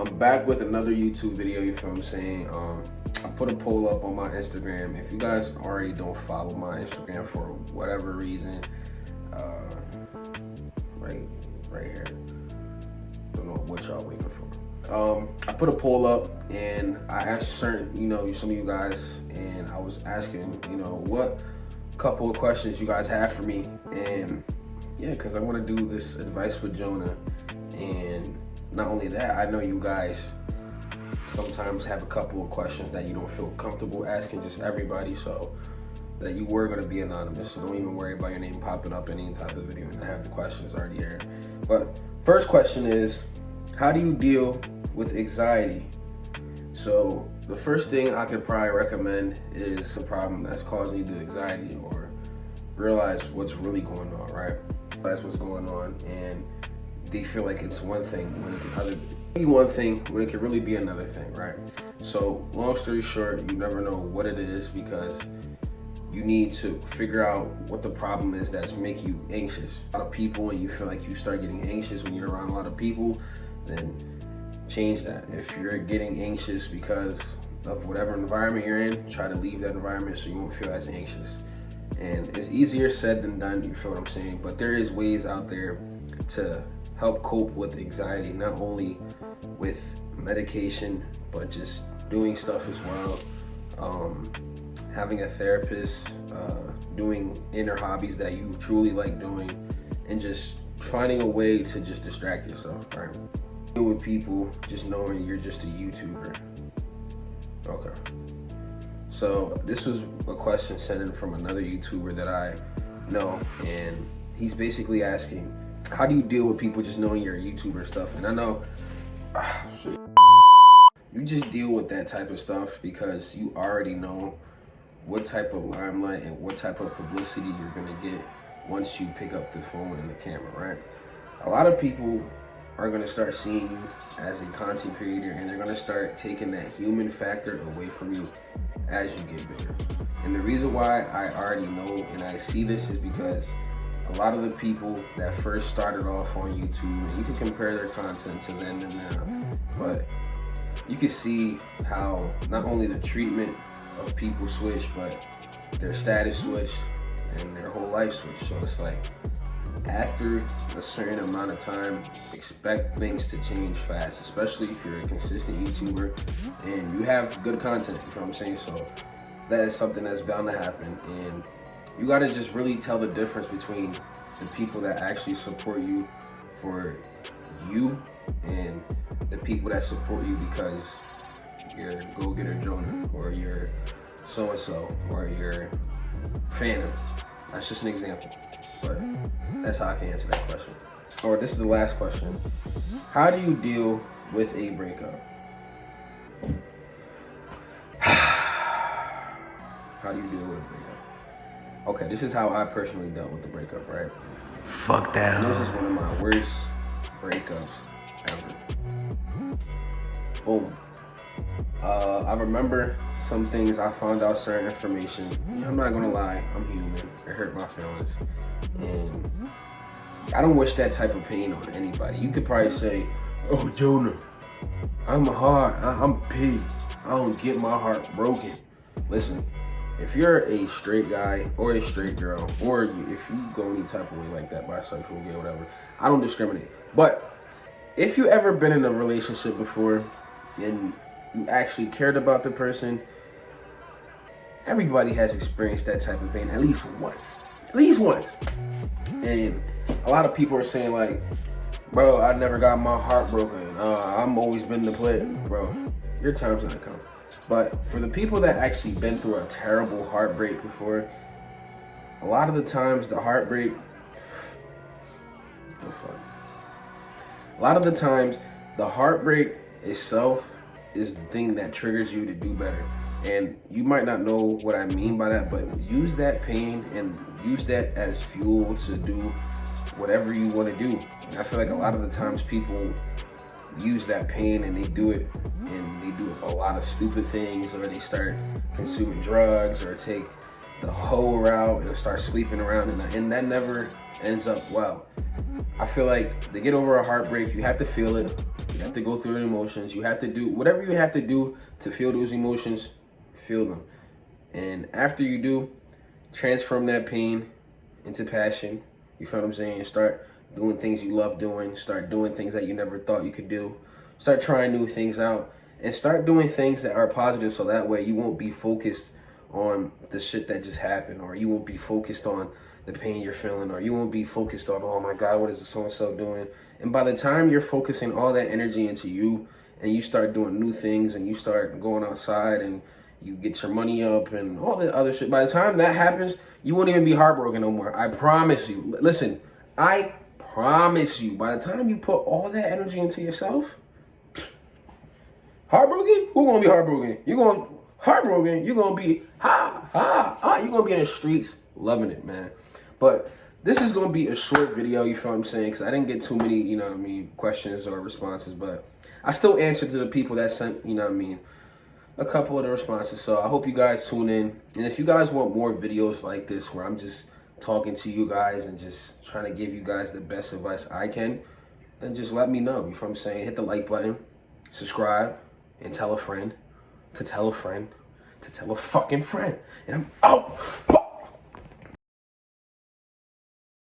I'm back with another YouTube video, you feel what I'm saying? I put a poll up on my Instagram. If you guys already don't follow my Instagram for whatever reason, right here, don't know what y'all waiting for. I put a poll up and I asked certain, some of you guys, and I was asking, what couple of questions you guys have for me. And yeah, because I want to do this advice with Jonah. And not only that, I know you guys sometimes have a couple of questions that you don't feel comfortable asking just everybody, so that you were going to be anonymous, so don't even worry about your name popping up in any type of video, and I have the questions already there. But first question is, how do you deal with anxiety? So the first thing I could probably recommend is the problem that's causing you the anxiety, or realize what's really going on, right? That's what's going on, and they feel like it's one thing when it can be one thing when it can really be another thing, right? So long story short, you never know what it is, because you need to figure out what the problem is that's making you anxious. A lot of people, and you feel like you start getting anxious when you're around a lot of people, then change that. If you're getting anxious because of whatever environment you're in, try to leave that environment so you won't feel as anxious. And it's easier said than done, you feel what I'm saying? But there is ways out there to help cope with anxiety, not only with medication, but just doing stuff as well. Having a therapist, doing inner hobbies that you truly like doing, and just finding a way to just distract yourself, right? Deal with people just knowing you're just a YouTuber. Okay. So this was a question sent in from another YouTuber that I know, and he's basically asking, how do you deal with people just knowing you're a YouTuber stuff? And I know you just deal with that type of stuff because you already know what type of limelight and what type of publicity you're gonna get once you pick up the phone and the camera, right? A lot of people are gonna start seeing you as a content creator, and they're gonna start taking that human factor away from you as you get bigger. And the reason why I already know and I see this is because a lot of the people that first started off on YouTube, and you can compare their content to then and now, but you can see how not only the treatment of people switch, but their status switch and their whole life switch. So it's like, after a certain amount of time, expect things to change fast, especially if you're a consistent YouTuber and you have good content, you know what I'm saying? So that is something that's bound to happen, and you gotta just really tell the difference between the people that actually support you for you and the people that support you because you're Gogetterjona, or you're so-and-so, or you're Phantom. That's just an example, but that's how I can answer that question. Or this is the last question. How do you deal with a breakup? How do you deal with a breakup? Okay, this is how I personally dealt with the breakup, right? Fuck that. This is one of my worst breakups ever. Boom. I remember some things, I found out certain information. I'm not gonna lie, I'm human. It hurt my feelings. And I don't wish that type of pain on anybody. You could probably say, oh, Jonah, I'm P. I don't get my heart broken. Listen, if you're a straight guy or a straight girl, or if you go any type of way like that, bisexual, gay, whatever, I don't discriminate. But if you ever been in a relationship before and you actually cared about the person, everybody has experienced that type of pain at least once. At least once. And a lot of people are saying like, bro, I never got my heart broken. I'm always been the player. Bro, your time's gonna come. But for the people that actually been through a terrible heartbreak before, a lot of the times the heartbreak, a lot of the times the heartbreak itself is the thing that triggers you to do better. And you might not know what I mean by that, but use that pain and use that as fuel to do whatever you want to do. And I feel like a lot of the times people use that pain and they do it, and they do a lot of stupid things, or they start consuming drugs, or take the whole route and start sleeping around, and that never ends up well. I feel like to get over a heartbreak, you have to feel it. You You have to go through the emotions. You have to do whatever you have to do to feel those emotions, feel them. And after you do, transform that pain into passion. You feel what I'm saying? Start doing things you love doing. Start doing things that you never thought you could do. Start trying new things out. And start doing things that are positive so that way you won't be focused on the shit that just happened, or you won't be focused on the pain you're feeling, or you won't be focused on, oh my God, what is the so-and-so doing? And by the time you're focusing all that energy into you and you start doing new things and you start going outside and you get your money up and all that other shit, by the time that happens, you won't even be heartbroken no more. I promise you. Listen, I promise you, by the time you put all that energy into yourself, heartbroken? Who gonna be heartbroken? You're gonna be you're gonna be in the streets loving it, man. But this is gonna be a short video, you feel what I'm saying? Because I didn't get too many, you know what I mean, questions or responses, but I still answered to the people that sent, you know what I mean, a couple of the responses. So I hope you guys tune in. And if you guys want more videos like this where I'm just talking to you guys and just trying to give you guys the best advice I can, then just let me know. You feel what I'm saying? Hit the like button, subscribe, and tell a friend to tell a friend to tell a fucking friend. And I'm out.